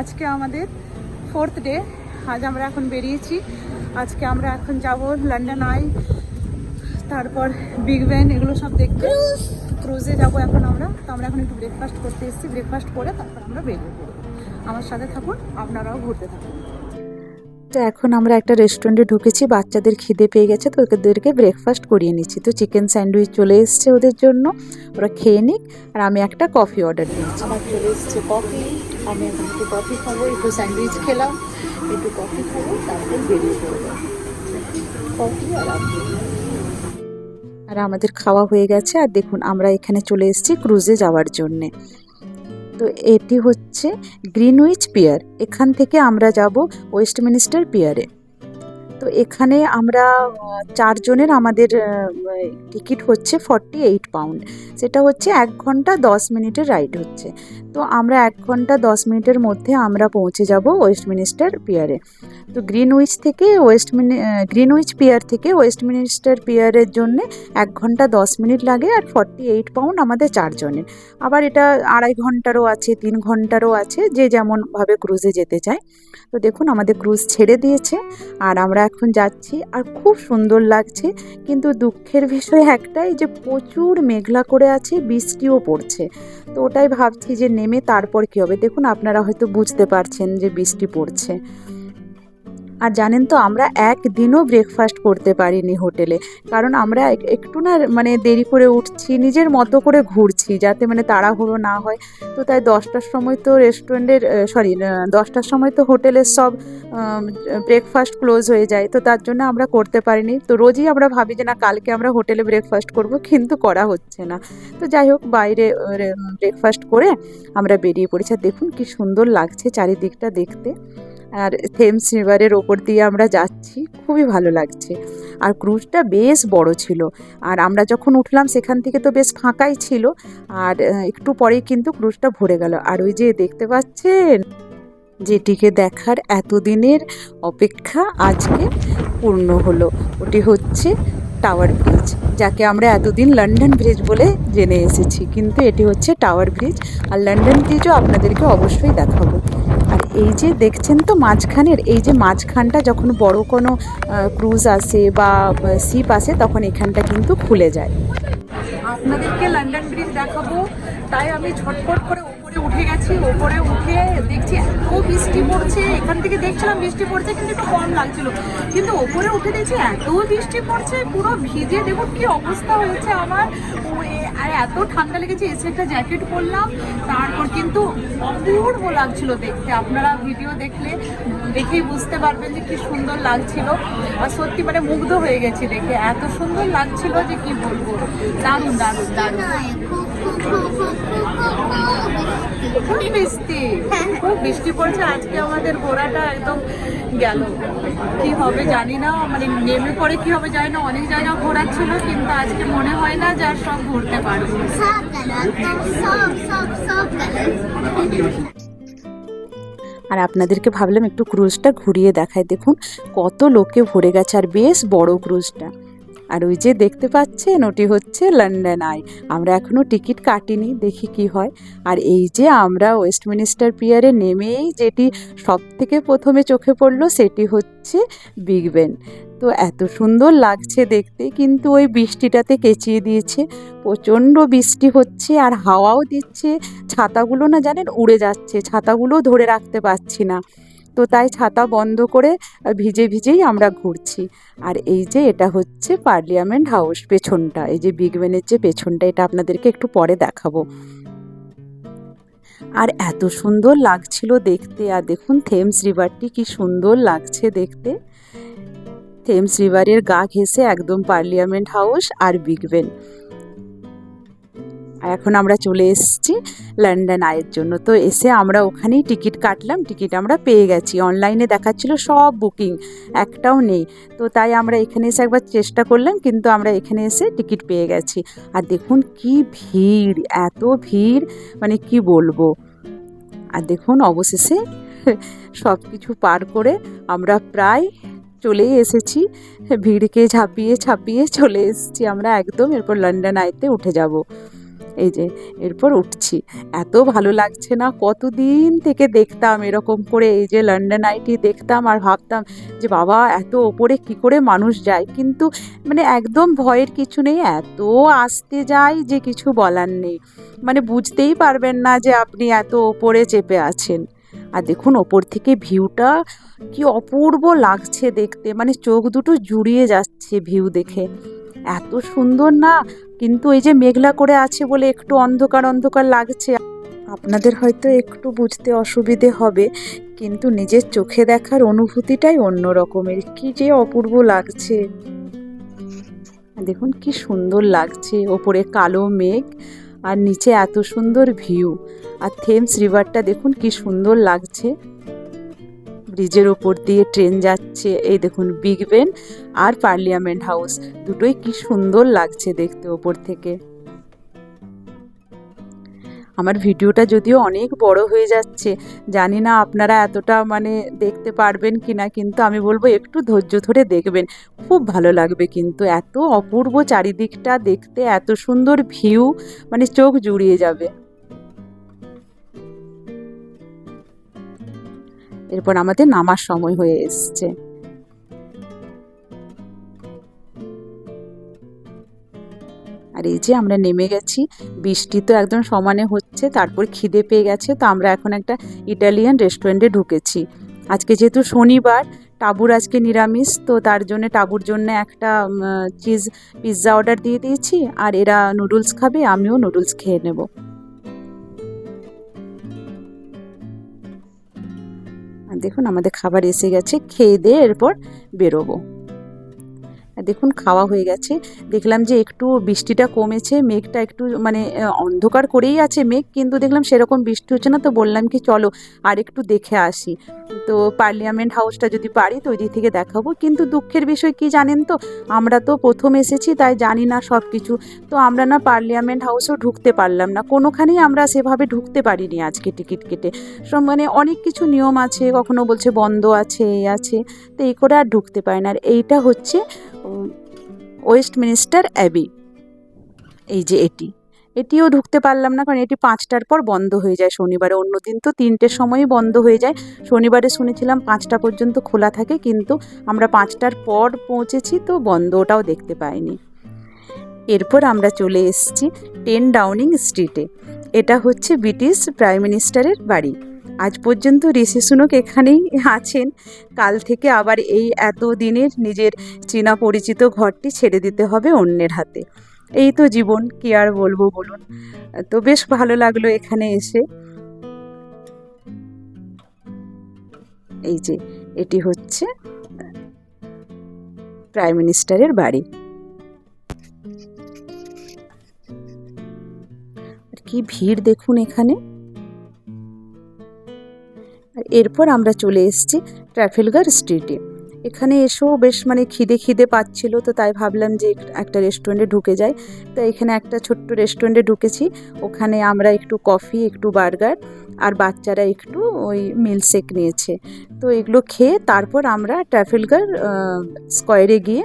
আজকে আমাদের 4th day. আজ আমরা এখন বেরিয়েছি। আজকে আমরা এখন যাব লন্ডন আই, তারপর বিগ ব্যান, এগুলো সব দেখতে। ক্রুজে যাব এখন আমরা। তো আমরা এখন একটু ব্রেকফাস্ট করতে এসেছি। ব্রেকফাস্ট করে তারপর আমরা বেরিয়ে পড়ব। আমার সাথে থাকুন, আপনারাও ঘুরতে থাকুন। তো এখন আমরা একটা রেস্টুরেন্টে ঢুকেছি। বাচ্চাদের খিদে পেয়ে গেছে, তো ওদেরকে ব্রেকফাস্ট করিয়ে নিচ্ছি। তো চিকেন স্যান্ডউইচ চলে এসছে ওদের জন্য, ওরা খেয়ে নিক। আর আমি একটা কফি অর্ডার দিয়েছি। আমার চলে এসছে কফি। আমি এখন একটু কফি খাবো, একটু স্যান্ডউইচ খেলাম, একটু কফি খাবো, তারপর বেরিয়ে পড়বো। কফি আর আমাদের খাওয়া হয়ে গেছে। আর দেখুন আমরা এখানে চলে এসেছি ক্রুজে যাওয়ার জন্যে। তো এটি হচ্ছে গ্রিনউইচ পিয়ার। এখান থেকে আমরা যাব ওয়েস্টমিনিস্টার পিয়ারে। তো এখানে আমরা 4 জনের আমাদের টিকিট হচ্ছে 48 পাউন্ড। সেটা হচ্ছে 1 ঘন্টা 10 মিনিটের রাইড হচ্ছে। তো আমরা 1 ঘন্টা 10 মিনিটের মধ্যে আমরা পৌঁছে যাব ওয়েস্টমিনিস্টার পিয়ারে। তো গ্রিনউইচ পিয়ার থেকে ওয়েস্টমিনিস্টার পিয়ারের জন্য 1 ঘন্টা 10 মিনিট লাগে। আর 48 পাউন্ড আমাদের 4 জনের। আবার এটা 2.5 ঘন্টারও আছে, 3 ঘন্টারও আছে, যে যেমনভাবে ক্রুজে যেতে চায়। তো দেখুন আমাদের ক্রুজ ছেড়ে দিয়েছে আর আমরা এখন যাচ্ছি। আর খুব সুন্দর লাগছে, কিন্তু দুঃখের বিষয় একটাই যে প্রচুর মেঘলা করে আছে, বৃষ্টিও পড়ছে। তো ওটাই ভাবছি যে নেমে তারপর কী হবে। দেখুন আপনারা হয়তো বুঝতে পারছেন যে বৃষ্টি পড়ছে। আর জানেন তো আমরা একদিনও ব্রেকফাস্ট করতে পারিনি হোটেলে, কারণ আমরা একটু না মানে দেরি করে উঠছি, নিজের মতো করে ঘুরছি যাতে মানে তাড়াহুড়ো না হয়। তো তাই 10টার সময় তো রেস্টুরেন্টের 10টার সময় তো হোটেলের সব ব্রেকফাস্ট ক্লোজ হয়ে যায়। তো তার জন্য আমরা করতে পারিনি। তো রোজই আমরা ভাবি যে না কালকে আমরা হোটেলে ব্রেকফাস্ট করব, কিন্তু করা হচ্ছে না। তো যাই হোক বাইরে ব্রেকফাস্ট করে আমরা বেরিয়ে পড়েছি। আর দেখুন কি সুন্দর লাগছে চারিদিকটা দেখতে। আর থেমস রিভারের ওপর দিয়ে আমরা যাচ্ছি, খুবই ভালো লাগছে। আর ক্রুজটা বেশ বড় ছিল। আর আমরা যখন উঠলাম সেখান থেকে তো বেশ ফাঁকাই ছিল। আর একটু পরেই কিন্তু ক্রুজটা ভরে গেল। আর ওই যে দেখতে পাচ্ছেন, যেটিকে দেখার এতদিনের অপেক্ষা আজকে পূর্ণ হলো। ওটি হচ্ছে টাওয়ার ব্রিজ, যাকে আমরা এতদিন লন্ডন ব্রিজ বলে জেনে এসেছি, কিন্তু এটি হচ্ছে টাওয়ার ব্রিজ। আর লন্ডন ব্রিজও আপনাদেরকে অবশ্যই দেখাবো। আর এই যে দেখছেন তো মাঝখানের, এই যে মাঝখানটা যখন বড় কোনো ক্রুজ আসে বা শিপ আসে, তখন এখানটা কিন্তু খুলে যায়। আপনাদেরকে লন্ডন ব্রিজ দেখাবো, তাই আমি ঝটপট করে উপরে উঠে গেছি। উপরে উঠে দেখছি এত বৃষ্টি পড়ছে। এখান থেকে দেখছিলাম বৃষ্টি পড়ছে, কিন্তু একটু কম লাগছিল, কিন্তু উপরে উঠে দেখছি এত বৃষ্টি পড়ছে, পুরো ভিজে দেখুন কি অবস্থা হয়েছে আমার। আর এত ঠান্ডা লেগেছে, এসে একটা জ্যাকেট পরলাম। তারপর কিন্তু অপূর্ব লাগছিল দেখতে। আপনারা ভিডিও দেখেই বুঝতে পারবেন যে কি সুন্দর লাগছিল। আর সত্যি মানে মুগ্ধ হয়ে গেছি দেখে, এত সুন্দর লাগছিল যে কি বলবো। দারুণ দারুণ দারুণ। খুব বৃষ্টি পড়ছে আজকে। আমাদের ঘোরাটা একদম গেল। কি হবে জানি না, মানে নেমে পরে কি হবে জানি না। অনেক জায়গা ঘোরার ছিল, কিন্তু আজকে মনে হয় না যে আর সব ঘুরতে পারবো। আর আপনাদেরকে ভাবলাম একটু ক্রুজটা ঘুরিয়ে দেখায়। দেখুন কত লোকে ভরে গেছে, আর বেশ বড় ক্রুজটা। আর ওই যে দেখতে পাচ্ছেন, ওটি হচ্ছে লন্ডন আই। আমরা এখনও টিকিট কাটিনি, দেখি কি হয়। আর এই যে আমরা ওয়েস্টমিনিস্টার পিয়ারে নেমেই যেটি সব থেকে প্রথমে চোখে পড়লো, সেটি হচ্ছে বিগ বেন। তো এত সুন্দর লাগছে দেখতে, কিন্তু ওই বৃষ্টিটাতে কেচিয়ে দিয়েছে। প্রচণ্ড বৃষ্টি হচ্ছে আর হাওয়াও দিচ্ছে। ছাতাগুলো না জানেন উড়ে যাচ্ছে, ছাতাগুলোও ধরে রাখতে পারছি না। তো তাই ছাতা বন্ধ করে ভিজে ভিজেই আমরা ঘুরছি। আর এই যে এটা হচ্ছে পার্লিয়ামেন্ট হাউস পেছনটা, এই যে বিগ বেনের যে পেছনটা, এটা আপনাদেরকে একটু পরে দেখাবো। আর এত সুন্দর লাগছিল দেখতে। আর দেখুন থেমস রিভারটি কি সুন্দর লাগছে দেখতে। থেমস রিভারের গা ঘেঁষে একদম পার্লিয়ামেন্ট হাউস আর বিগ বেন। আর এখন আমরা চলে এসেছি লন্ডন আইয়ের জন্য। তো এসে আমরা ওখানেই টিকিট কাটলাম। টিকিট আমরা পেয়ে গেছি, অনলাইনে দেখাচ্ছিল সব বুকিং, একটাও নেই। তো তাই আমরা এখানে এসে একবার চেষ্টা করলাম, কিন্তু আমরা এখানে এসে টিকিট পেয়ে গেছি। আর দেখুন কি ভিড়, এত ভিড় মানে কি বলবো। আর দেখুন অবশেষে সব কিছু পার করে আমরা প্রায় চলেই এসেছি। ভিড়কে ঝাঁপিয়ে ছাপিয়ে চলে এসেছি আমরা একদম। এরপর লন্ডন আইতে উঠে যাব। এই যে এরপর উঠছি, এত ভালো লাগছে না, কতদিন থেকে দেখতাম এরকম করে এই যে লন্ডন আইটি দেখতাম আর ভাবতাম যে বাবা এত ওপরে কি করে মানুষ যায়, কিন্তু মানে একদম ভয়ের কিছু নেই, এত আস্তে যায় যে কিছু বলার নেই, মানে বুঝতেই পারবেন না যে আপনি এত ওপরে চেপে আছেন। আর দেখুন ওপর থেকে ভিউটা কি অপূর্ব লাগছে দেখতে, মানে চোখ দুটো জুড়িয়ে যাচ্ছে ভিউ দেখে, এত সুন্দর না। কিন্তু এই যে মেঘলা করে আছে বলে একটু অন্ধকার অন্ধকার লাগছে, আপনাদের হয়তো একটু বুঝতে অসুবিধে হবে, কিন্তু নিজের চোখে দেখার অনুভূতিটাই অন্য রকমের, কি যে অপূর্ব লাগছে। দেখুন কি সুন্দর লাগছে, ওপরে কালো মেঘ আর নিচে এত সুন্দর ভিউ, আর থেমস রিভারটা দেখুন কি সুন্দর লাগছে, ব্রিজের ওপর দিয়ে ট্রেন যাচ্ছে, এই দেখুন বিগ বেন আর পার্লিয়ামেন্ট হাউস দুটোই কি সুন্দর লাগছে দেখতে ওপর থেকে। আমার ভিডিওটা যদিও অনেক বড় হয়ে যাচ্ছে, জানি না আপনারা এতটা মানে দেখতে পারবেন কি না, কিন্তু আমি বলবো একটু ধৈর্য ধরে দেখবেন, খুব ভালো লাগবে, কিন্তু এত অপূর্ব চারিদিকটা দেখতে, এত সুন্দর ভিউ, মানে চোখ জুড়িয়ে যাবে। এরপর আমাদের নামার সময় হয়ে এসছে। আর এই যে আমরা নেমে গেছি, বৃষ্টি তো একদম সমানে হচ্ছে, তারপর খিদে পেয়ে গেছে, তো আমরা এখন একটা ইটালিয়ান রেস্টুরেন্টে ঢুকেছি। আজকে যেহেতু শনিবার, টাবুর আজকে নিরামিষ, তো তার জন্য টাবুর জন্য একটা চিজ পিৎজা অর্ডার দিয়ে দিয়েছি, আর এরা নুডলস খাবে, আমিও নুডলস খেয়ে নেব। আর দেখুন আমাদের খাবার এসে গেছে, খেয়ে দিয়ে এরপর বেরোবো। দেখুন খাওয়া হয়ে গেছে, দেখলাম যে একটু বৃষ্টিটা কমেছে, মেঘটা একটু মানে অন্ধকার করেই আছে মেঘ, কিন্তু দেখলাম সেরকম বৃষ্টি হচ্ছে না, তো বললাম কি চলো আর একটু দেখে আসি, তো পার্লিয়ামেন্ট হাউসটা যদি পারি তো ওই দিক থেকে দেখাবো। কিন্তু দুঃখের বিষয় কি জানেন তো, আমরা তো প্রথম এসেছি তাই জানি না সব কিছু, তো আমরা না পার্লিয়ামেন্ট হাউসেও ঢুকতে পারলাম না, কোনোখানেই আমরা সেভাবে ঢুকতে পারিনি আজকে টিকিট কেটে, সব মানে অনেক কিছু নিয়ম আছে, কখনো বলছে বন্ধ আছে এই আছে, তো এই করে আর ঢুকতে পারি না। আর এইটা হচ্ছে ওয়েস্টমিনিস্টার অ্যাবি, এই যে এটিও ঢুকতে পারলাম না, কারণ এটি 5টার পর বন্ধ হয়ে যায় শনিবারে, অন্য দিন তো 3টের সময়ই বন্ধ হয়ে যায়, শনিবারে শুনেছিলাম 5টা পর্যন্ত খোলা থাকে, কিন্তু আমরা 5টার পর পৌঁছেছি, তো বন্ধ ওটাও দেখতে পাইনি। এরপর আমরা চলে এসেছি 10 ডাউনিং স্ট্রিটে, এটা হচ্ছে ব্রিটিশ প্রাইম মিনিস্টারের বাড়ি, আজ পর্যন্ত ঋষি সুনক এখানেই আছেন, কাল থেকে আবার এই এত দিনের নিজের চেনা পরিচিত ঘরটি ছেড়ে দিতে হবে অন্যের হাতে, এই তো জীবন, কি আর বলবো বলুন। তো বেশ ভালো লাগলো এখানে এসে। এই যে এটি হচ্ছে প্রাইম মিনিস্টারের বাড়ি, কি ভিড় দেখুন এখানে। এরপর আমরা চলে এসেছি ট্রাফেলগার স্ট্রিটে, এখানে এসেও বেশ মানে খিদে পাচ্ছিল, তো তাই ভাবলাম যে একটা রেস্টুরেন্টে ঢুকে যাই, তো এখানে একটা ছোট্ট রেস্টুরেন্টে ঢুকেছি, ওখানে আমরা একটু কফি, একটু বার্গার, আর বাচ্চারা একটু ওই মিল্কশেক নিয়েছে, তো এগুলো খেয়ে তারপর আমরা ট্রাফেলগার স্কোয়ারে গিয়ে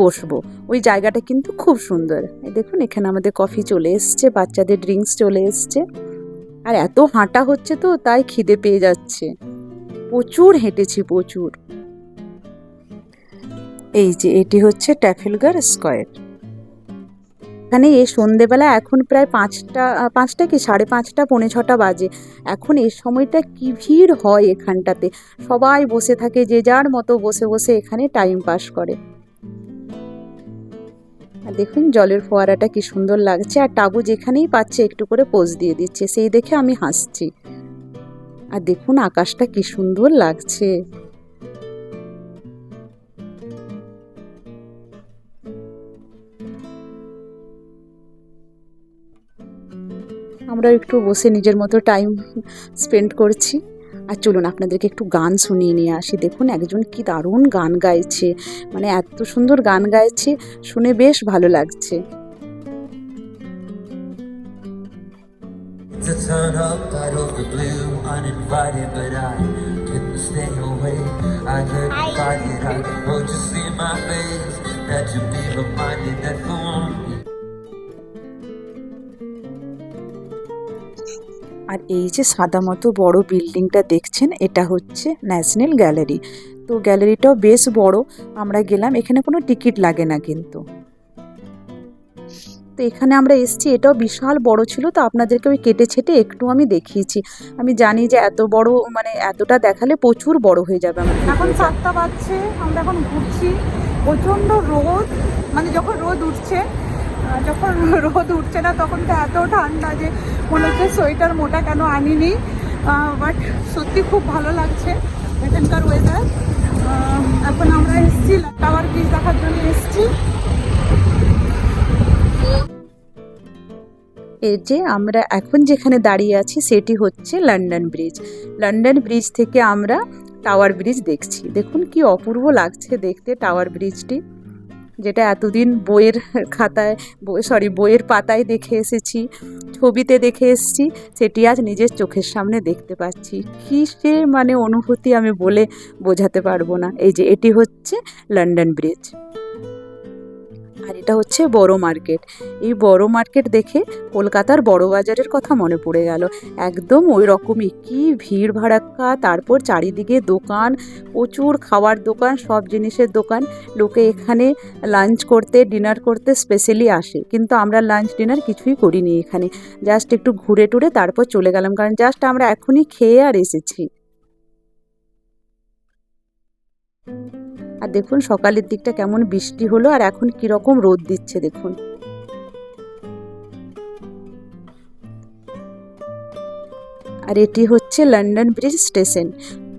বসবো। ওই জায়গাটা কিন্তু খুব সুন্দর, দেখুন এখানে আমাদের কফি চলে এসছে, বাচ্চাদের ড্রিঙ্কস চলে এসছে, আর এত হাঁটা হচ্ছে তো তাই খিদে পেয়ে যাচ্ছে, প্রচুর হেঁটেছি প্রচুর। এই যে এটি হচ্ছে ট্রাফেলগার স্কোয়ার, এখানে এই সন্ধেবেলা এখন প্রায় 5টা কি 5:30 5:45 বাজে, এখন এই সময়টা কি ভিড় হয় এখানটাতে, সবাই বসে থাকে, যে যার মতো বসে বসে এখানে টাইম পাস করে। আর দেখুন জলের ফোয়ারাটা কি সুন্দর লাগছে, আর টাবু যেখানেই পাচ্ছে একটু করে পোজ দিয়ে দিচ্ছে, সেই দেখে আমি হাসছি। আর দেখুন আকাশটা কি সুন্দর লাগছে। আমরা একটু বসে নিজের মতো টাইম স্পেন্ড করছি। আর চলুন আপনাদেরকে একটু গান শুনিয়ে নিয়ে আসি, দেখুন একজন কি দারুণ গান গাইছে, মানে এত সুন্দর গান গাইছে, শুনে বেশ ভালো লাগছে। To turn up out of the blue, uninvited, but I couldn't stay away. I couldn't fight it. I wrote you see my face, that you'd be reminded that for one. আর এই যে সাদা মতো বড় বিল্ডিংটা দেখছেন, এটা হচ্ছে ন্যাশনাল গ্যালারি। তো গ্যালারিটাও বেশ বড়। আমরা গেলাম, এখানে কোনো টিকিট লাগে না কিন্তু। তো এখানে আমরা এসেছি, এটাও বিশাল বড় ছিল, তো আপনাদেরকে ওই কেটে ছেটে একটু আমি দেখিয়েছি। আমি জানি যে এত বড় মানে এতটা দেখালে প্রচুর বড় হয়ে যাবে আমার। এখন 7টা বাজছে, আমরা এখন ঘুরছি। প্রচণ্ড রোদ, মানে যখন রোদ উঠছে, যখন রোদ উঠছে না তখন তো এত ঠান্ডা যে মনে হচ্ছে সোয়েটার মোটা কেন আনিনি। বাট সত্যি খুব ভালো লাগছে এখানকার ওয়েদার। এখন আমরা এসেছি টাওয়ার ব্রিজ দেখার জন্য এসেছি। এই যে আমরা এখন যেখানে দাঁড়িয়ে আছি সেটি হচ্ছে লন্ডন ব্রিজ। লন্ডন ব্রিজ থেকে আমরা টাওয়ার ব্রিজ দেখছি। দেখুন কি অপূর্ব লাগছে দেখতে টাওয়ার ব্রিজটি, যেটা এতদিন বইয়ের খাতায় বইয়ের পাতায় দেখে এসেছি, ছবিতে দেখে এসেছি, সেটি আজ নিজের চোখের সামনে দেখতে পাচ্ছি। কী সে মানে অনুভূতি আমি বলে বোঝাতে পারবো না। এই যে এটি হচ্ছে লন্ডন ব্রিজ, আর এটা হচ্ছে বড় মার্কেট। এই বড় মার্কেট দেখে কলকাতার বড় বাজারের কথা মনে পড়ে গেল। একদম ওই রকমই, কি ভিড় ভাড়াক্কা, তারপর চারিদিকে দোকান, প্রচুর খাবার দোকান, সব জিনিসের দোকান। লোকে এখানে লাঞ্চ করতে, ডিনার করতে স্পেশালি আসে, কিন্তু আমরা লাঞ্চ ডিনার কিছুই করিনি এখানে। জাস্ট একটু ঘুরে টুরে তারপর চলে গেলাম, কারণ জাস্ট আমরা এখনই খেয়ে আর এসেছি। আর দেখুন সকালের দিকটা কেমন বৃষ্টি হলো, আর এখন কিরকম রোদ দিচ্ছে দেখুন। আর এটি হচ্ছে লন্ডন ব্রিজ স্টেশন,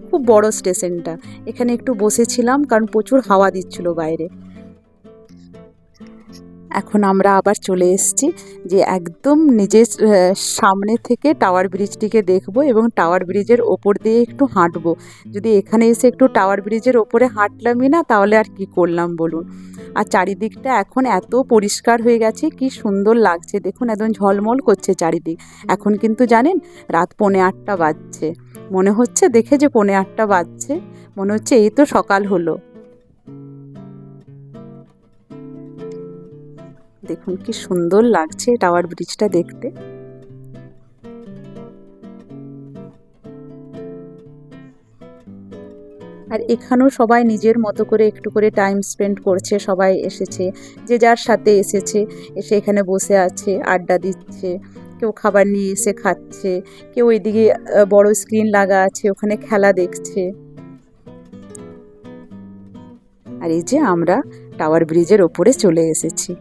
খুব বড় স্টেশনটা। এখানে একটু বসেছিলাম কারণ প্রচুর হাওয়া দিচ্ছিল বাইরে। এখন আমরা আবার চলে এসেছি যে একদম নিজের সামনে থেকে টাওয়ার ব্রিজটিকে দেখব এবং টাওয়ার ব্রিজের ওপর দিয়ে একটু হাঁটবো। যদি এখানে এসে একটু টাওয়ার ব্রিজের ওপরে হাঁটলামই না, তাহলে আর কি করলাম বলুন। আর চারিদিকটা এখন এত পরিষ্কার হয়ে গেছে, কি সুন্দর লাগছে দেখুন, একদম ঝলমল করছে চারিদিক। এখন কিন্তু জানেন রাত 7:45 বাজছে, মনে হচ্ছে দেখে যে 7:45 বাজছে, মনে হচ্ছে এই তো সকাল হলো। দেখুন কি সুন্দর লাগছে টাওয়ার ব্রিজটা দেখতে। আর এখানেও সবাই নিজের মতো করে একটু করে টাইম স্পেন্ড করছে, সবাই এসেছে, যে যার সাথে এসেছে, এসে এখানে বসে আছে, আড্ডা দিচ্ছে, কেউ খাবার নিয়ে এসে খাচ্ছে, কেউ এদিকে বড় স্ক্রিন লাগা আছে ওখানে খেলা দেখছে। আর এই যে আমরা টাওয়ার ব্রিজের ওপরে চলে এসেছি,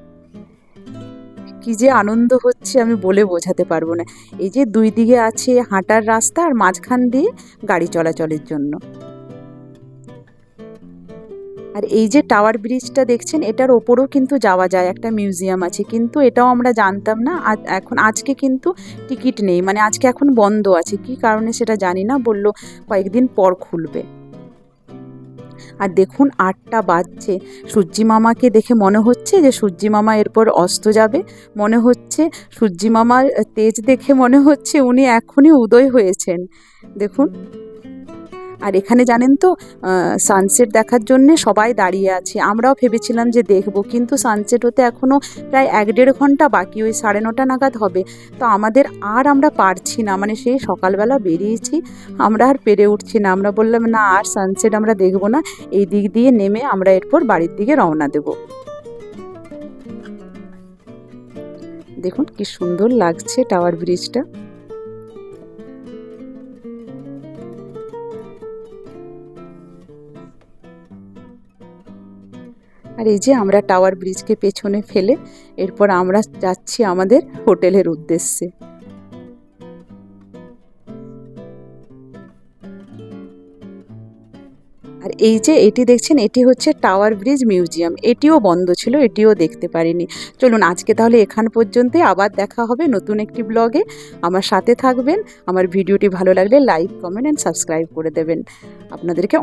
কি যে আনন্দ হচ্ছে আমি বলে বোঝাতে পারবো না। এই যে দুই দিকে আছে হাঁটার রাস্তা, আর মাঝখান দিয়ে গাড়ি চলাচলের জন্য। আর এই যে টাওয়ার ব্রিজটা দেখছেন, এটার ওপরেও কিন্তু যাওয়া যায়, একটা মিউজিয়াম আছে, কিন্তু এটাও আমরা জানতাম না। আজকে কিন্তু টিকিট নেই, মানে আজকে এখন বন্ধ আছে, কি কারণে সেটা জানি না, বললো কয়েকদিন পর খুলবে। আর দেখুন 8টা বাজছে, সূর্যি মামাকে দেখে মনে হচ্ছে যে সূর্যি মামা এরপর অস্ত যাবে, মনে হচ্ছে সূর্যি মামার তেজ দেখে মনে হচ্ছে উনি এখনই উদয় হয়েছেন দেখুন। আর এখানে জানেন তো সানসেট দেখার জন্যে সবাই দাঁড়িয়ে আছে, আমরাও ভেবেছিলাম যে দেখব, কিন্তু সানসেট হতে এখনও প্রায় 1-1.5 ঘন্টা বাকি, ওই 9:30 নাগাদ হবে। তো আমরা পারছি না, মানে সেই সকালবেলা বেরিয়েছি, আমরা আর পেরে উঠছি না। আমরা বললাম না, আর সানসেট আমরা দেখব না, এই দিক দিয়ে নেমে আমরা এরপর বাড়ির দিকে রওনা দেব। দেখুন কি সুন্দর লাগছে টাওয়ার ব্রিজটা। আর এই যে আমরা টাওয়ার ব্রিজকে পেছনে ফেলে এরপর আমরা যাচ্ছি আমাদের হোটেলের উদ্দেশ্যে। আর এই যে এটি দেখছেন, এটি হচ্ছে টাওয়ার ব্রিজ মিউজিয়াম, এটিও বন্ধ ছিল, এটিও দেখতে পারিনি। চলুন আজকে তাহলে এখান পর্যন্তই, আবার দেখা হবে নতুন একটি ব্লগে। আমার সাথে থাকবেন, আমার ভিডিওটি ভালো লাগলে লাইক, কমেন্ট অ্যান্ড সাবস্ক্রাইব করে দেবেন। আপনাদেরকে